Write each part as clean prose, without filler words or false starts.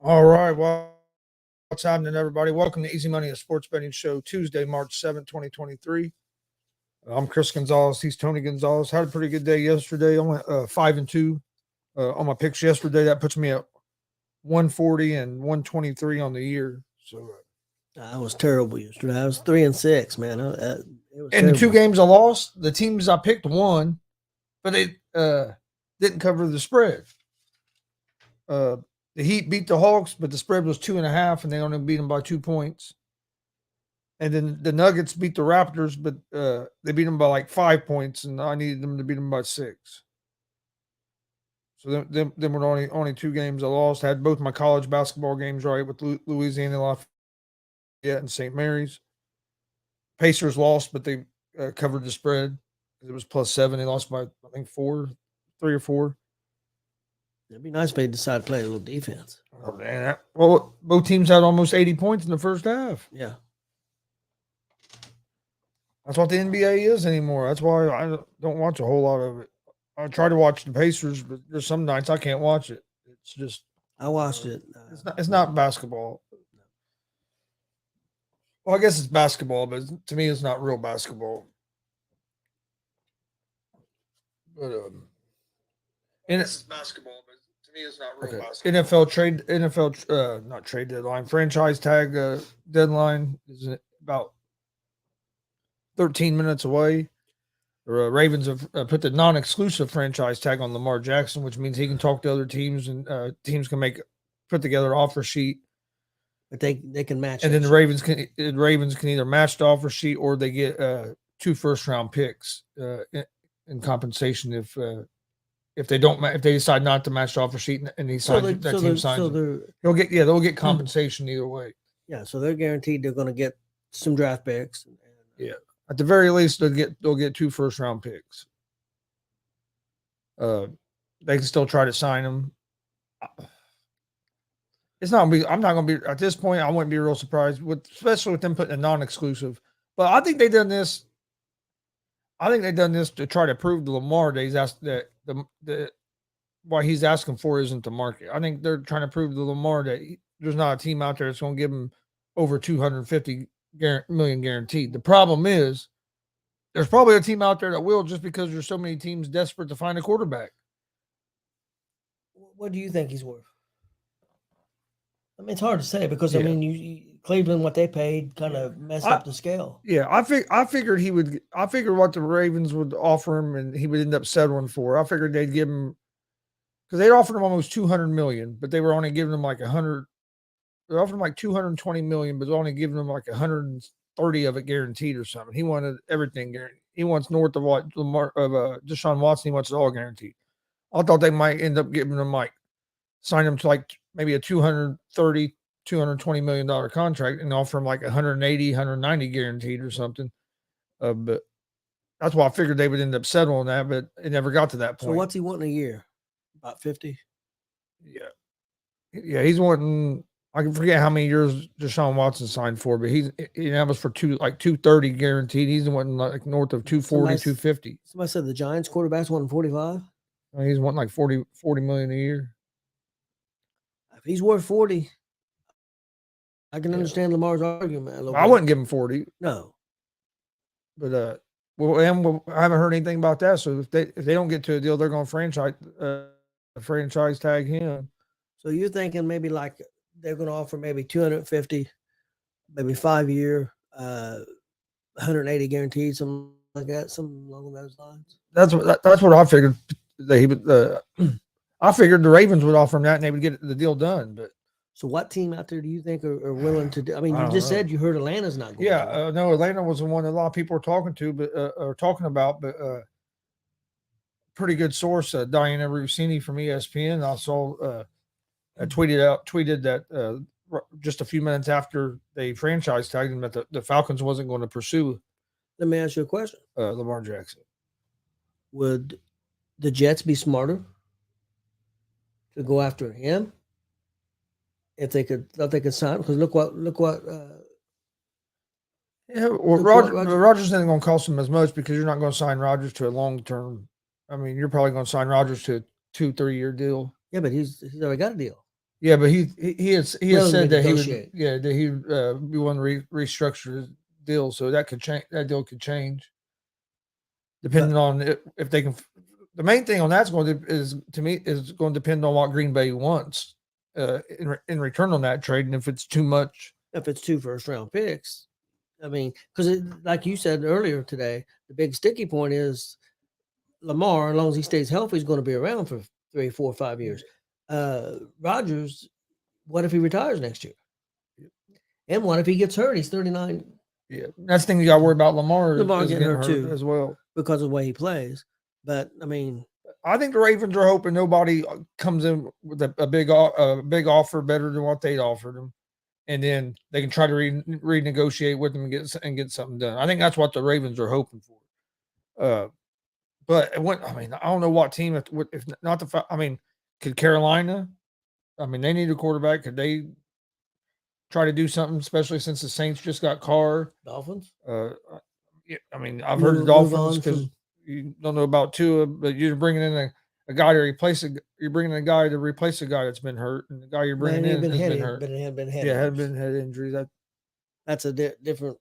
All right. Well, what's happening, everybody? Welcome to Easy Money, a sports betting show, Tuesday, March 7th, 2023. I'm Chris Gonzalez. He's Tony Gonzalez. Had a pretty good day yesterday. I went 5-2 on my picks yesterday. That puts me at 140 and 123 on the year. So, I was terrible yesterday. I was 3-6, man. It was and the two terrible. games I lost, the teams I picked won, but they didn't cover the spread. The Heat beat the Hawks, but the spread was 2.5, and they only beat them by 2 points. And then the Nuggets beat the Raptors, but they beat them by like 5 points, and I needed them to beat them by 6. So then were only two games I lost. I had both my college basketball games right with Louisiana Lafayette and St. Mary's. Pacers lost, but they covered the spread. It was +7. They lost by, I think, 3 or 4. It'd be nice if they decide to play a little defense. Oh, man. Well, both teams had almost 80 points in the first half. Yeah. That's what the NBA is anymore. That's why I don't watch a whole lot of it. I try to watch the Pacers, but there's some nights I can't watch it. It's just I watched it. It's not basketball. Well, I guess it's basketball, but to me, it's not real basketball. But and it's basketball, but to me, it's not real basketball. Not trade deadline, franchise tag deadline is about 13 minutes away. The Ravens have put the non-exclusive franchise tag on Lamar Jackson, which means he can talk to other teams, and teams can put together an offer sheet. But they can match. And then the Ravens can either match the offer sheet or they get 2 first-round picks in compensation if they decide not to match the offer sheet and he signs team signs. They'll get compensation either way. Yeah, so they're guaranteed they're going to get some draft picks. Yeah. At the very least, they'll get 2 first-round picks. They can still try to sign them. It's not. I'm not going to be at this point. I wouldn't be real surprised especially with them putting a non-exclusive. But I think they've done this. I think they've done this to try to prove to Lamar that what he's asking for isn't the market. I think they're trying to prove to Lamar that there's not a team out there that's going to give him over $250 million guaranteed. The problem is there's probably a team out there that will, just because there's so many teams desperate to find a quarterback. What do you think he's worth? I mean, it's hard to say because I mean, Cleveland, what they paid kind of messed up the scale. Yeah, I figured he would. I figured what the Ravens would offer him, and he would end up settling for. I figured they'd give him, because they offered him almost $200 million, but they were only giving him like 100. They offered him like $220 million, but they're only giving him like 130 of it guaranteed or something. He wanted everything guaranteed. He wants north of what Deshaun Watson. He wants it all guaranteed. I thought they might end up giving him sign him to like maybe a $220 million contract and offer him like 180, 190 guaranteed or something. But that's why I figured they would end up settling that, but it never got to that point. So what's he wanting a year? About 50? Yeah. Yeah, he's wanting, I can forget how many years Deshaun Watson signed for, but that was for 230 guaranteed. He's wanting like north of 240, 250. Somebody said the Giants quarterback's wanting 45? He's wanting like 40 million a year. If he's worth 40, I can understand Lamar's argument. I wouldn't give him 40. No. But I haven't heard anything about that. So if they don't get to a deal, they're going to franchise tag him. So you're thinking maybe like they're going to offer maybe 250, maybe 5-year, 180 guaranteed, something like that, something along those lines. That's what I figured. I figured the Ravens would offer him that and they would get the deal done. But so what team out there do you think are willing to do? I mean, you just said you heard Atlanta's not going. Yeah, no, Atlanta was the one that a lot of people were talking about, but pretty good source, Diana Rossini from ESPN. I saw tweeted that just a few minutes after they franchise tagged him that the Falcons wasn't going to pursue. Let me ask you a question. Lamar Jackson. Would the Jets be smarter to go after him if they could sign? Because look what. Rodgers isn't going to cost him as much because you're not going to sign Rodgers to a long term. I mean, you're probably going to sign Rodgers to a 2-3 year deal. Yeah, but he's already got a deal. Yeah, but he has Willing to said that he would negotiate. that he would be willing to restructure his deal, so that could change. That deal could change But depending on if they can. The main thing on that's going to is to me is going to depend on what Green Bay wants in return on that trade, and if it's too much. if it's 2 first-round picks, I mean, because like you said earlier today, the big sticky point is Lamar. As long as he stays healthy, he's going to be around for 3, 4, 5 years. Rodgers, what if he retires next year? And what if he gets hurt? He's 39. Yeah, that's the thing you got to worry about. Lamar Lamar is getting getting hurt hurt too as well. because of the way he plays. But I mean, I think the Ravens are hoping nobody comes in with a big offer better than what they offered them, and then they can try to renegotiate with them and get something done. I think that's what the Ravens are hoping for. But I mean, I don't know what team if not the. I mean, could Carolina? I mean, they need a quarterback. Could they try to do something, especially since the Saints just got Carr? Dolphins Yeah, I mean, I've heard the Dolphins because you don't know about Tua, but you're bringing in a guy to replace you're bringing in a guy to replace a guy that's been hurt, and the guy you're bringing in has been hurt. but it had been head. Yeah, had injuries. been head injuries. That's a different.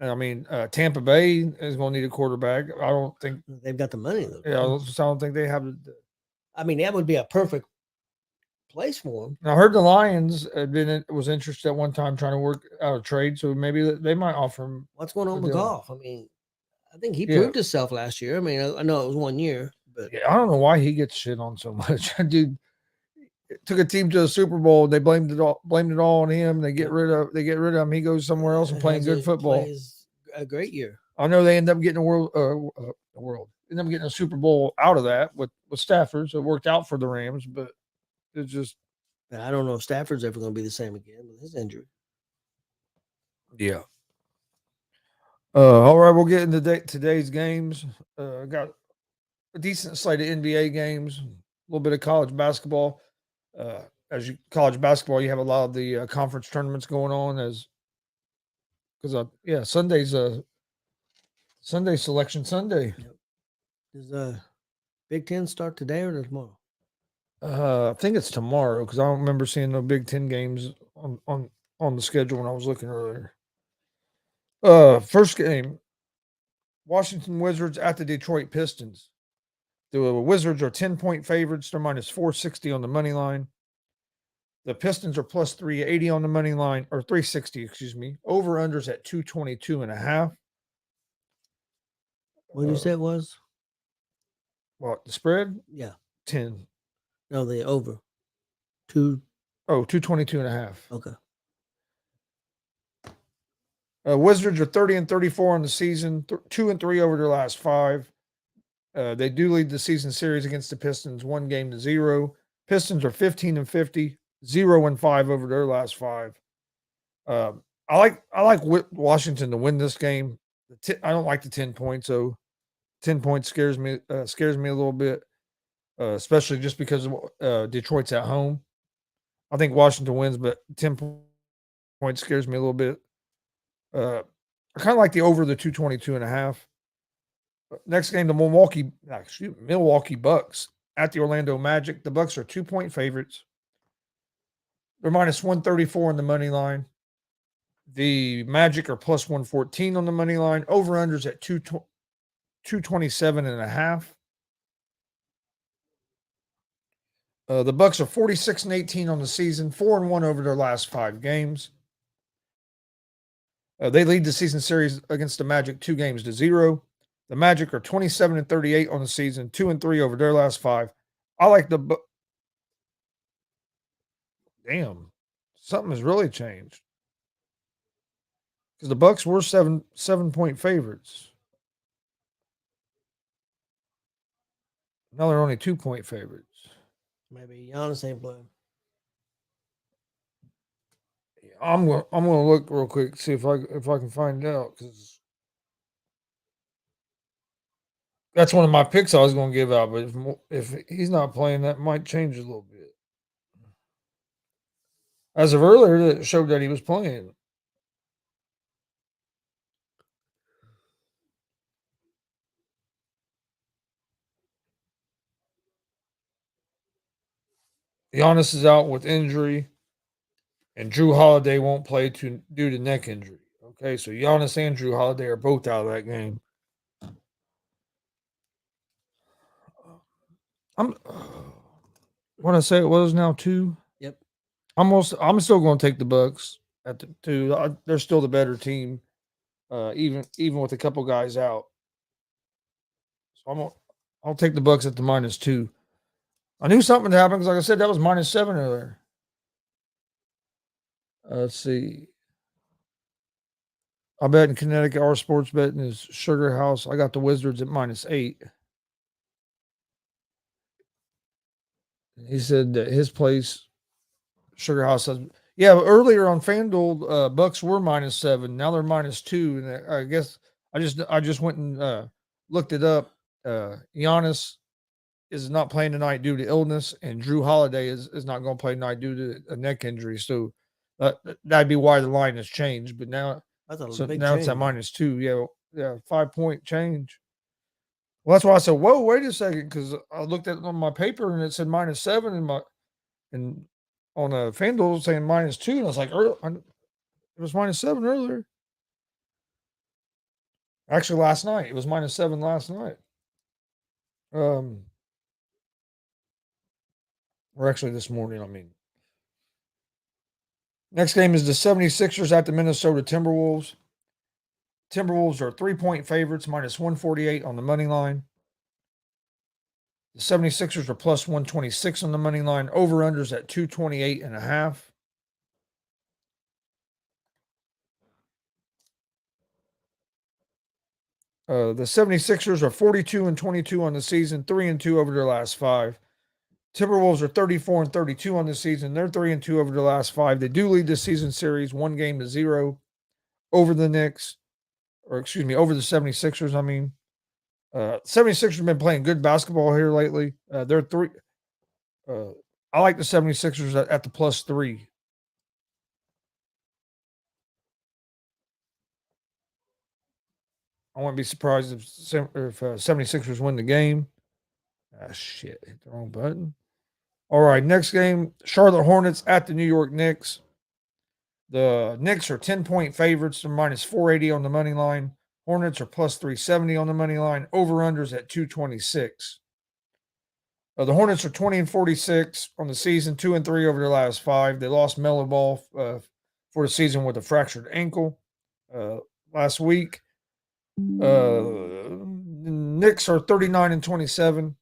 I mean, Tampa Bay is going to need a quarterback. I don't think they've got the money. Though, yeah, I don't think they have. I mean, that would be a perfect place for him. I heard the Lions was interested at one time trying to work out a trade, so maybe they might offer him. What's going on with Goff? I mean, I think he proved himself last year. I mean, I know it was 1 year, but yeah, I don't know why he gets shit on so much. Dude took a team to the Super Bowl. They blamed it all on him. They get rid of him. He goes somewhere else and playing good football. Plays a great year. I know they end up getting end up getting a Super Bowl out of that with Stafford. So it worked out for the Rams, but it's just. I don't know if Stafford's ever going to be the same again with his injury. Yeah. All right, we'll get into today's games. Got a decent slate of NBA games, a little bit of college basketball. College basketball, you have a lot of the conference tournaments going on because Sunday's Sunday Selection Sunday. Yep. Does Big Ten start today or tomorrow? I think it's tomorrow because I don't remember seeing no Big Ten games on the schedule when I was looking earlier. First game, Washington Wizards at the Detroit Pistons. The Wizards are 10-point favorites. They're minus 460 on the money line. The Pistons are plus 380 on the money line, or 360, excuse me. Over-unders at 222.5. What did you say it was? What, the spread? Yeah. 10. No, the over. 222.5. Okay. Wizards are 30-34 on the season, 2-3 over their last 5. They do lead the season series against the Pistons 1-0. Pistons are 15-50, 0-5 over their last 5. I like Washington to win this game. I don't like the 10 points, so 10 points scares me a little bit, especially just because Detroit's at home. I think Washington wins, but 10 points scares me a little bit. I kind of like the over the 222.5. Next game, the Milwaukee Bucks at the Orlando Magic. The Bucks are 2-point favorites. They're minus 134 on the money line. The Magic are plus 114 on the money line. Over-unders at 227.5. The Bucks are 46-18 on the season, 4-1 over their last 5 games. They lead the season series against the Magic 2-0. The Magic are 27-38 on the season, 2-3 over their last 5. I like the. Damn, something has really changed because the Bucks were 7-point favorites. Now they're only 2-point favorites. Maybe Giannis ain't playing. I'm gonna look real quick, see if I can find out, because that's one of my picks I was gonna give out. But if he's not playing, that might change a little bit. As of earlier, it showed that he was playing. Giannis is out with injury, and Drew Holiday won't play due to neck injury. Okay, so Giannis and Drew Holiday are both out of that game. I'm what I say it was now 2. Yep. I'm still going to take the Bucks at the 2. They're still the better team, even with a couple guys out. So I'll take the Bucks at the -2. I knew something would happen because, like I said, that was -7 earlier. Let's see. I bet in Connecticut, our sports betting is Sugar House. I got the Wizards at -8. He said that his place, Sugar House, says, yeah. But earlier on FanDuel, Bucks were -7. Now they're -2, and I guess I just went and looked it up. Giannis is not playing tonight due to illness, and Drew Holiday is not going to play tonight due to a neck injury. So that'd be why the line has changed. But now, That's a so big now it's at change. -2. Yeah, 5-point change. Well, that's why I said, "Whoa, wait a second," because I looked at it on my paper and it said -7, and on a FanDuel saying -2, and I was like, it was -7 earlier. Actually, last night it was -7 last night. Um, or actually this morning. I mean, next game is the 76ers at the Minnesota Timberwolves. Timberwolves are 3-point favorites, -148 on the money line. The 76ers are +126 on the money line. Over-unders at 228.5. The 76ers are 42-22 on the season, 3-2 over their last 5. Timberwolves are 34-32 on the season. They're 3-2 over the last 5. They do lead the season series 1-0 over the Knicks, or excuse me, over the 76ers. I mean, 76ers have been playing good basketball here lately. They're 3. I like the 76ers at the +3. I wouldn't be surprised if 76ers win the game. Ah, shit. Hit the wrong button. All right, next game, Charlotte Hornets at the New York Knicks. The Knicks are 10-point favorites. They're -480 on the money line. Hornets are +370 on the money line. Over-unders at 226. The Hornets are 20-46 on the season, 2-3 over their last 5. They lost Melo Ball for the season with a fractured ankle last week. Knicks are 39-27,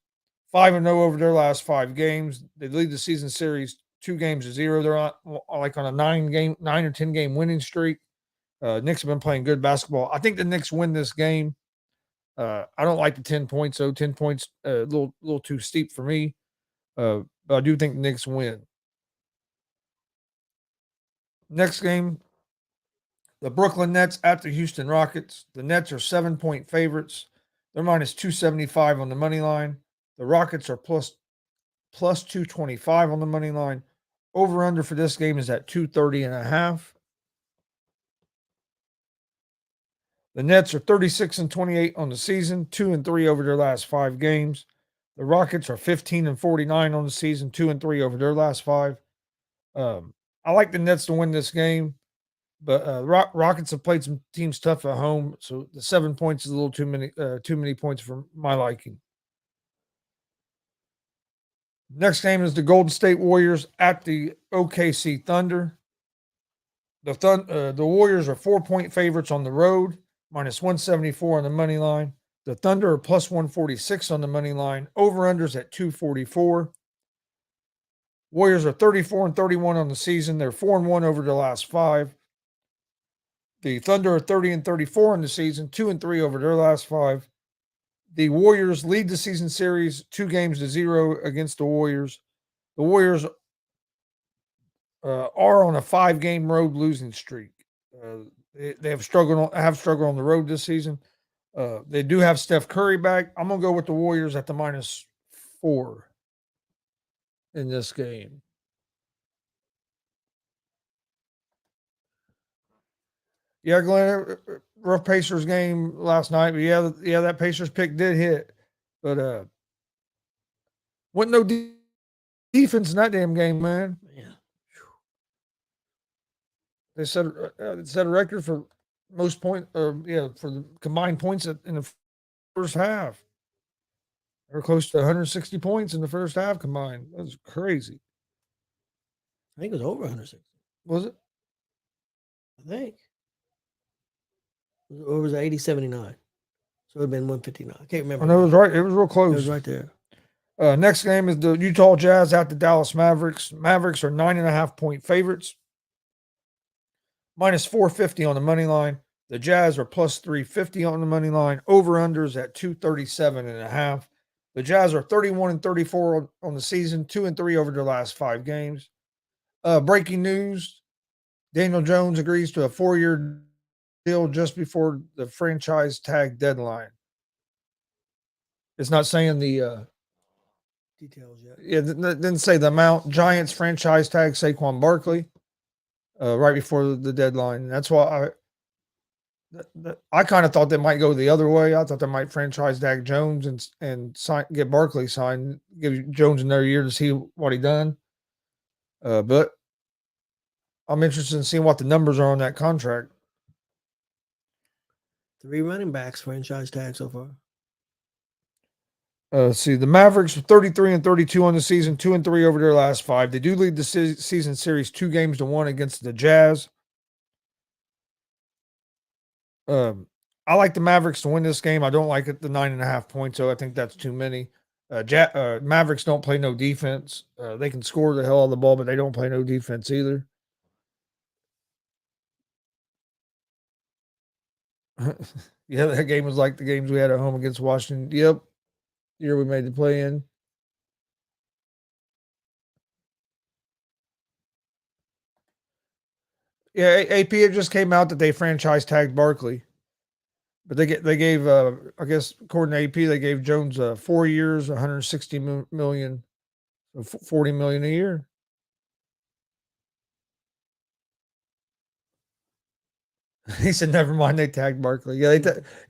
5-0 over their last 5 games. They lead the season series 2-0. They're on a 9 or 10 game winning streak. Knicks have been playing good basketball. I think the Knicks win this game. I don't like the 10 points though. 10 points a little too steep for me. But I do think the Knicks win. Next game, the Brooklyn Nets at the Houston Rockets. The Nets are 7-point favorites. They're -275 on the money line. The Rockets are plus 225 on the money line. Over under for this game is at 230.5. The Nets are 36-28 on the season, 2-3 over their last 5 games. The Rockets are 15-49 on the season, 2-3 over their last 5. I like the Nets to win this game, but Rockets have played some teams tough at home, so the 7 points is a little too many points for my liking. Next game is the Golden State Warriors at the OKC Thunder. The Warriors are 4-point favorites on the road, -174 on the money line. The Thunder are +146 on the money line. Over-unders at 244. Warriors are 34-31 on the season. They're 4-1 over the last 5. The Thunder are 30-34 on the season, 2-3 over their last 5. The Warriors lead the season series 2-0 against the Warriors. The Warriors are on a 5-game road losing streak. They have struggled on the road this season. They do have Steph Curry back. I'm gonna go with the Warriors at the -4 in this game. Yeah, Glenn, rough Pacers game last night, but yeah, that Pacers pick did hit, but went no defense in that damn game, man. Yeah. They set a record for most point, for the combined points in the first half. They were close to 160 points in the first half combined. That was crazy. I think it was over 160. Was it? I think. Or was it 80-79? So it would have been 159. I can't remember. Oh, no, it was right. It was real It close. was right there. Next game is the Utah Jazz at the Dallas Mavericks. Mavericks are 9.5-point favorites. Minus 450 on the money line. The Jazz are plus 350 on the money line. Over-unders at 237.5. The Jazz are 31-34 on the season, 2-3 over their last 5 games. Breaking news, Daniel Jones agrees to a 4-year deal just before the franchise tag deadline. It's not saying the details yet. Yeah, didn't say the amount. Giants franchise tag Saquon Barkley right before the deadline. That's why I kind of thought they might go the other way. I thought they might franchise tag Jones and get Barkley signed, give Jones another year to see what he done. But I'm interested in seeing what the numbers are on that contract. 3 running backs franchise tag so far. See, the Mavericks are 33-32 on the season, 2-3 over their last 5. They do lead the season series 2-1 against the Jazz. I like the Mavericks to win this game. I don't like it the 9.5 points, so I think that's too many. Mavericks don't play no defense. They can score the hell out of the ball, but they don't play no defense either. Yeah, that game was like the games we had at home against Washington. Yep. Year we made the play in. Yeah, AP, it just came out that they franchise tagged Barkley. But they gave I guess according to AP, they gave Jones 4 years, 160 million, 40 million a year. He said, "Never mind." They tagged Barkley. Yeah,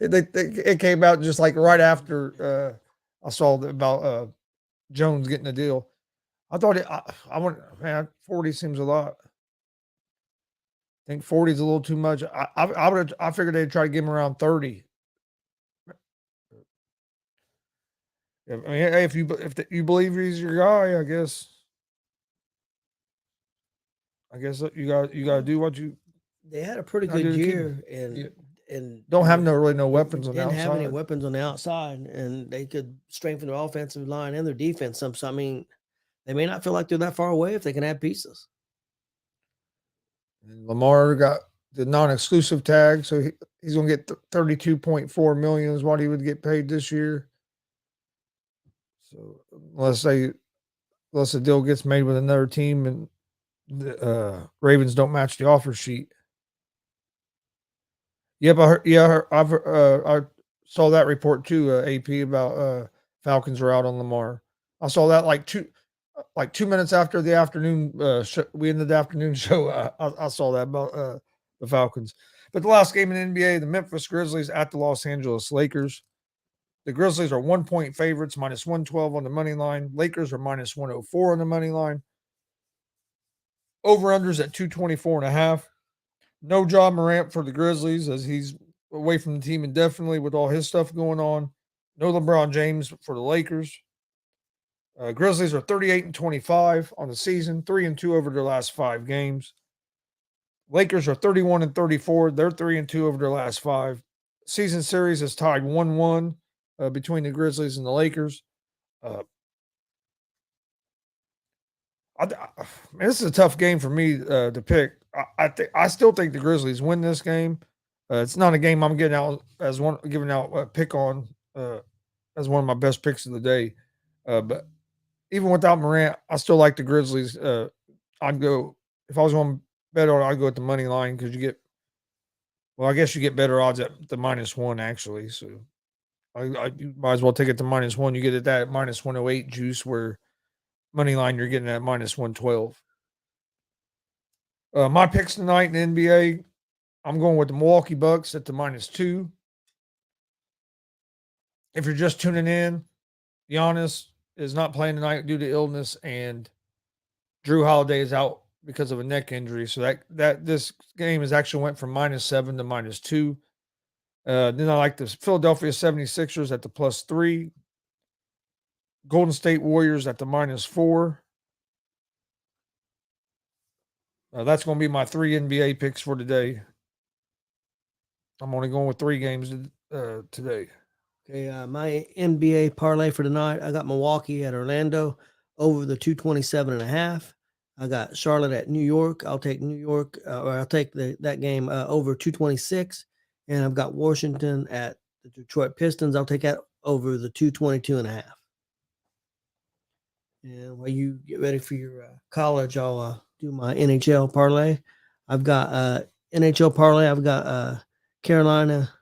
it came out just like right after I saw about Jones getting a deal. I thought I want, man, 40 seems a lot. I think 40 is a little too much. I figured they'd try to give him around 30. I mean, hey, if you believe he's your guy, I guess you got to do what you. They had a pretty gotta good do to keep year him. and Don't have no didn't weapons on the have any outside. weapons on the outside, and they could strengthen their offensive line and their defense some. So I mean, they may not feel like they're that far away if they can add pieces. And Lamar got the non-exclusive tag, so he's going to get 32.4 million is what he would get paid this year. So unless the deal gets made with another team and the Ravens don't match the offer sheet. Yep, I saw that report too, AP, about Falcons are out on Lamar. I saw that like 2 minutes after the afternoon we ended the afternoon show. I saw that about the Falcons. But the last game in the NBA, the Memphis Grizzlies at the Los Angeles Lakers. The Grizzlies are 1-point favorites, minus 112 on the money line. Lakers are minus 104 on the money line. Over-unders at 224.5. No Ja Morant for the Grizzlies as he's away from the team indefinitely with all his stuff going on. No LeBron James for the Lakers. Grizzlies are 38-25 on the season, 3-2 over their last 5 games. Lakers are 31-34. They're 3-2 over their last 5. Season series is tied 1-1 between the Grizzlies and the Lakers. This is a tough game for me to pick. I still think the Grizzlies win this game. It's not a game I'm giving out a pick on as one of my best picks of the day. But even without Morant, I still like the Grizzlies. I'd go if I was going to bet on it, I'd go at the money line because I guess you get better odds at the -1 actually. So you might as well take it to -1. You get it that -108 juice where money line you're getting at -112. My picks tonight in the NBA, I'm going with the Milwaukee Bucks at the -2. If you're just tuning in, Giannis is not playing tonight due to illness, and Drew Holiday is out because of a neck injury. So that this game has actually went from -7 to -2. Then I like the Philadelphia 76ers at the +3. Golden State Warriors at the -4. That's going to be my 3 NBA picks for today. I'm only going with 3 games today. Okay, my NBA parlay for tonight, I got Milwaukee at Orlando over the 227.5. I got Charlotte at New York. I'll take New York, or I'll take that game over 226. And I've got Washington at the Detroit Pistons. I'll take that over the 222.5. And while you get ready for your college, I'll do my NHL parlay. I've got NHL parlay. I've got Carolina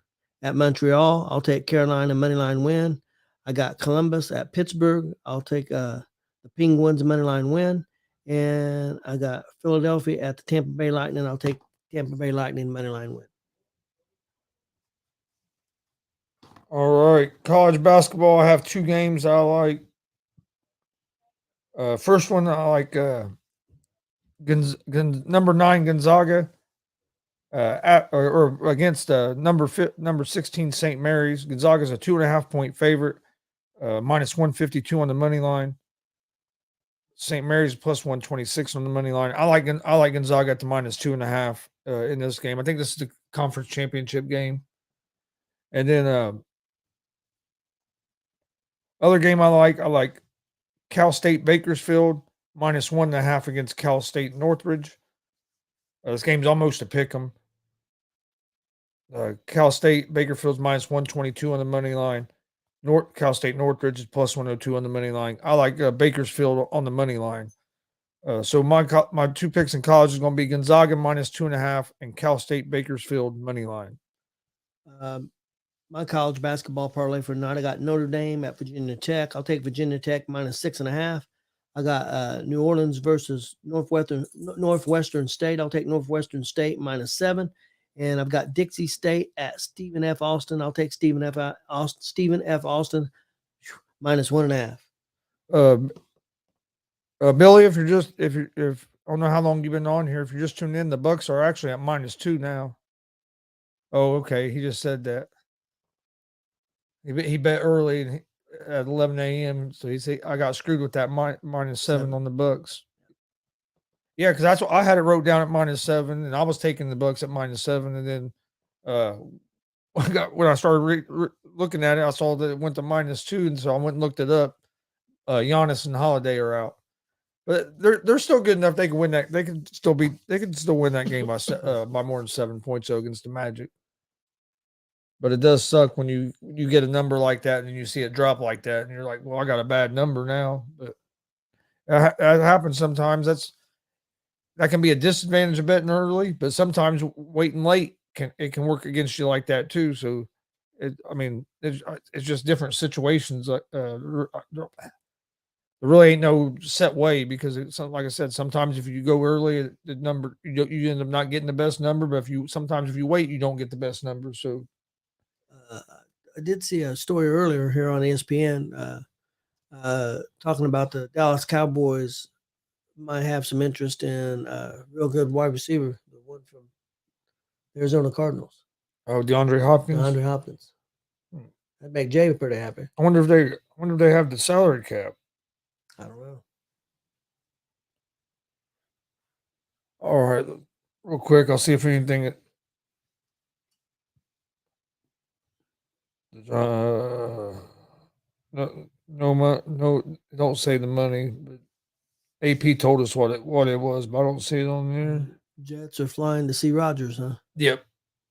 at Montreal. I'll take Carolina moneyline win. I got Columbus at Pittsburgh. I'll take the Penguins moneyline win. And I got Philadelphia at the Tampa Bay Lightning. I'll take Tampa Bay Lightning moneyline win. All right. College basketball, I have 2 games I like. First one, I like number 9 Gonzaga or against number 16 St. Mary's. Gonzaga's a 2.5 point favorite, -152 on the money line. St. Mary's +126 on the money line. I like Gonzaga at the -2.5 in this game. I think this is the conference championship game. And then other game I like Cal State Bakersfield -1.5 against Cal State Northridge. This game's almost a pick 'em. Cal State Bakerfield's -122 on the money line. Cal State Northridge is +102 on the money line. I like Bakersfield on the money line. So my 2 picks in college is going to be Gonzaga -2.5 and Cal State Bakersfield money line. My college basketball parlay for tonight, I got Notre Dame at Virginia Tech. I'll take Virginia Tech -6.5. I got New Orleans versus Northwestern State. I'll take Northwestern State -7. And I've got Dixie State at Stephen F. Austin. I'll take Stephen F. Austin -1.5. Billy, if I don't know how long you've been on here, if you're just tuning in, the Bucks are actually at -2 now. Oh, okay. He just said that. He bet early at 11 a.m. So he said I got screwed with that -7 on the Bucks. Yeah, because that's what I had it wrote down at -7, and I was taking the Bucks at -7, and then when I started looking at it, I saw that it went to -2, and so I went and looked it up. Giannis and Holiday are out, but they're still good enough. They can win that. They can still win that game by more than 7 points against the Magic. But it does suck when you get a number like that and you see it drop like that, and you're like, well, I got a bad number now. But that happens sometimes. That can be a disadvantage of betting early, but sometimes waiting late can work against you like that too. So, it's just different situations. There really ain't no set way because it's like I said. Sometimes if you go early, the number you end up not getting the best number. But if you wait, you don't get the best number. So, I did see a story earlier here on ESPN talking about the Dallas Cowboys might have some interest in a real good wide receiver, the one from Arizona Cardinals. Oh, DeAndre Hopkins. That'd make Jay pretty happy. I wonder if they have the salary cap. I don't know. All right, real quick, I'll see if anything. No, don't say the money. But AP told us what it was, but I don't see it on there. Jets are flying to see Rodgers, huh? Yep.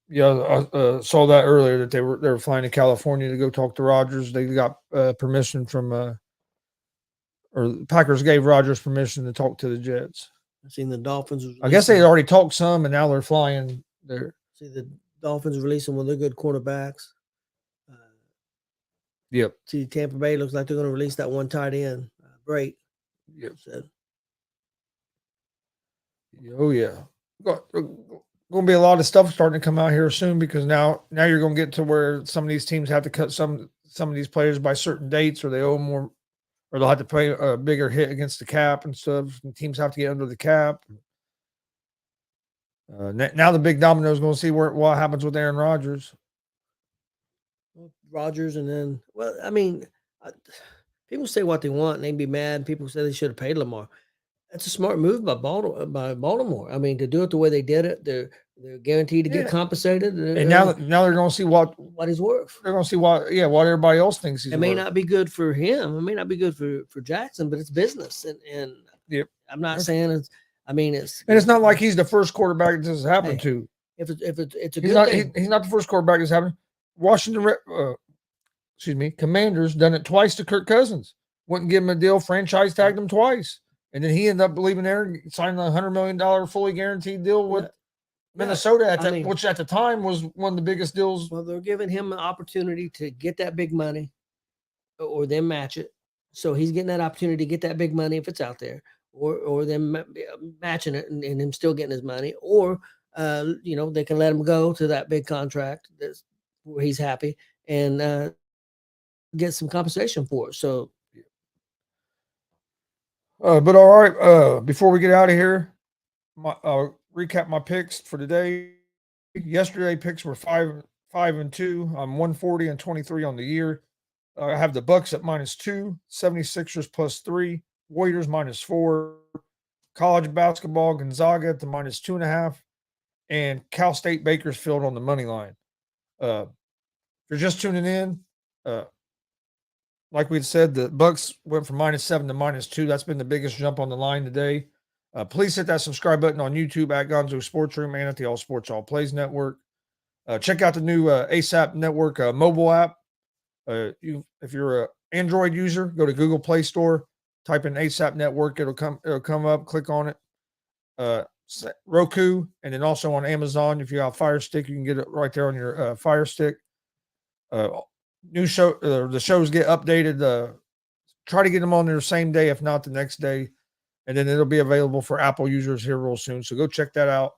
Yeah, I saw that earlier that they were flying to California to go talk to Rodgers. They got permission from or the Packers gave Rodgers permission to talk to the Jets. I've seen the Dolphins. I guess they had already talked some, and now they're flying there. See the Dolphins releasing one of their good quarterbacks. Yep. See, Tampa Bay looks like they're going to release that one tight end. Great. Yep. Oh yeah. Going to be a lot of stuff starting to come out here soon because now you're going to get to where some of these teams have to cut some of these players by certain dates, or they owe more or they'll have to pay a bigger hit against the cap and stuff. And teams have to get under the cap. Now the big domino is going to see what happens with Aaron Rodgers. Rodgers, and then, well, I mean, people say what they want and they be mad. People say they should have paid Lamar. That's a smart move by Baltimore. I mean, to do it the way they did it, they're guaranteed to get compensated. And now they're going to see what he's worth. They're going to see what everybody else thinks he's worth. It may not be good for him. It may not be good for Jackson, but it's business. And yep. I'm not saying it's. I mean, it's not like he's the first quarterback this has happened to. If it's a good thing. He's not the first quarterback that's happened. Washington, Commanders done it twice to Kirk Cousins. Wouldn't give him a deal, franchise tagged him twice. And then he ended up leaving there and signing a $100 million fully guaranteed deal with Minnesota, which at the time was one of the biggest deals. Well, they're giving him an opportunity to get that big money or them match it. So he's getting that opportunity to get that big money if it's out there, or them matching it and him still getting his money, or they can let him go to that big contract that's where he's happy and get some compensation for it. So. But all right, before we get out of here, recap my picks for today. Yesterday picks were 5-2. I'm 140 and 23 on the year. I have the Bucks at -2, 76ers +3, Warriors -4, college basketball Gonzaga at the -2.5, and Cal State Bakersfield on the money line. If you're just tuning in, like we said, the Bucks went from -7 to -2. That's been the biggest jump on the line today. Please hit that subscribe button on YouTube at GonzoSportsRoom and at the All Sports All Plays Network. Check out the new ASAP Network mobile app. If you're an Android user, go to Google Play Store, type in ASAP Network. It'll come up. Click on it. Roku, and then also on Amazon. If you have a Fire Stick, you can get it right there on your Fire Stick. New show, the shows get updated. Try to get them on there the same day, if not the next day, and then it'll be available for Apple users here real soon. So go check that out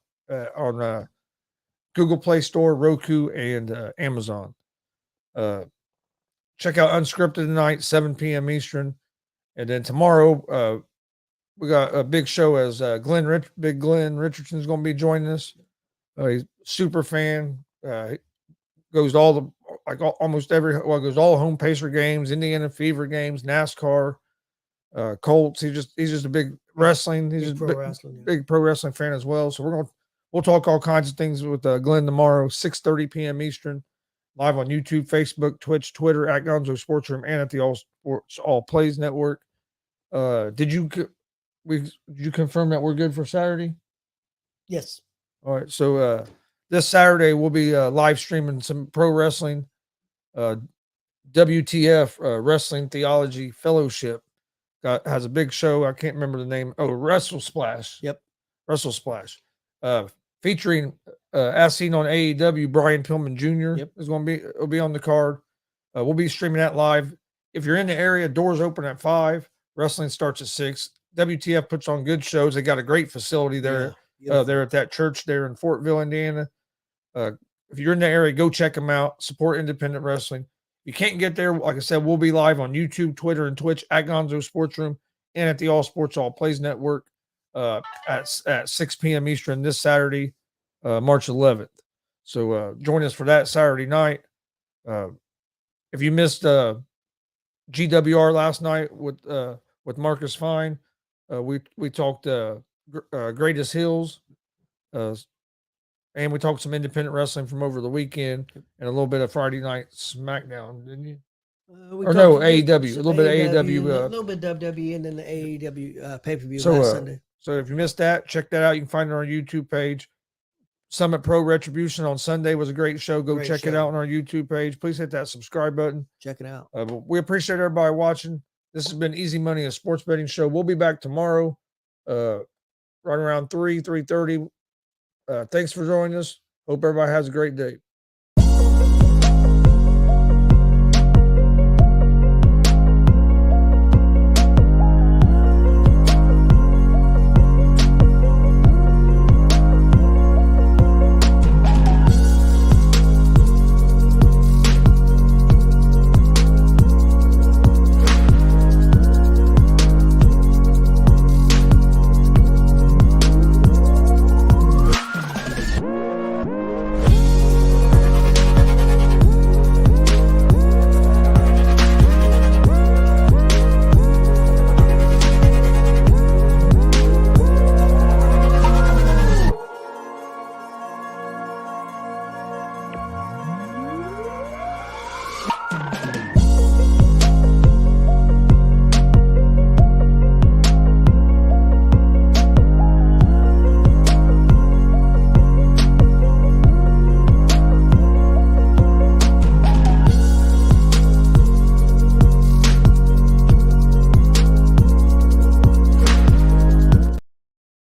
on Google Play Store, Roku, and Amazon. Check out Unscripted tonight, 7 p.m. Eastern, and then tomorrow we got a big show as Big Glenn Richardson is going to be joining us. He's a super fan. Goes to all goes to all home Pacer games, Indiana Fever games, NASCAR, Colts. He's just a big wrestling. He's big pro wrestling fan as well. So we'll talk all kinds of things with Glenn tomorrow, 6:30 p.m. Eastern, live on YouTube, Facebook, Twitch, Twitter at GonzoSportsRoom and at the All Sports All Plays Network. Did you confirm that we're good for Saturday? Yes. All right. So this Saturday we'll be live streaming some pro wrestling. WTF Wrestling Theology Fellowship has a big show. I can't remember the name. Oh, Wrestle Splash. Yep. Wrestle Splash. Featuring as seen on AEW, Brian Pillman Jr. Will be on the card. We'll be streaming that live. If you're in the area, doors open at 5. Wrestling starts at 6. WTF puts on good shows. They got a great facility there. They're at that church there in Fortville, Indiana. If you're in the area, go check them out. Support independent wrestling. If you can't get there, like I said, we'll be live on YouTube, Twitter, and Twitch at GonzoSportsRoom and at the All Sports All Plays Network at 6 p.m. Eastern this Saturday, March 11th. So join us for that Saturday night. If you missed GWR last night with Marcus Fine, we talked Greatest Hills, and we talked some independent wrestling from over the weekend and a little bit of Friday night SmackDown, didn't you? AEW, a little bit of AEW, a little bit of WWE, and then the AEW pay-per-view last Sunday. So if you missed that, check that out. You can find it on our YouTube page. Summit Pro Retribution on Sunday was a great show. Go check it out on our YouTube page. Please hit that subscribe button. Check it out. We appreciate everybody watching. This has been Easy Money, a sports betting show. We'll be back tomorrow, right around 3:30. Thanks for joining us. Hope everybody has a great day.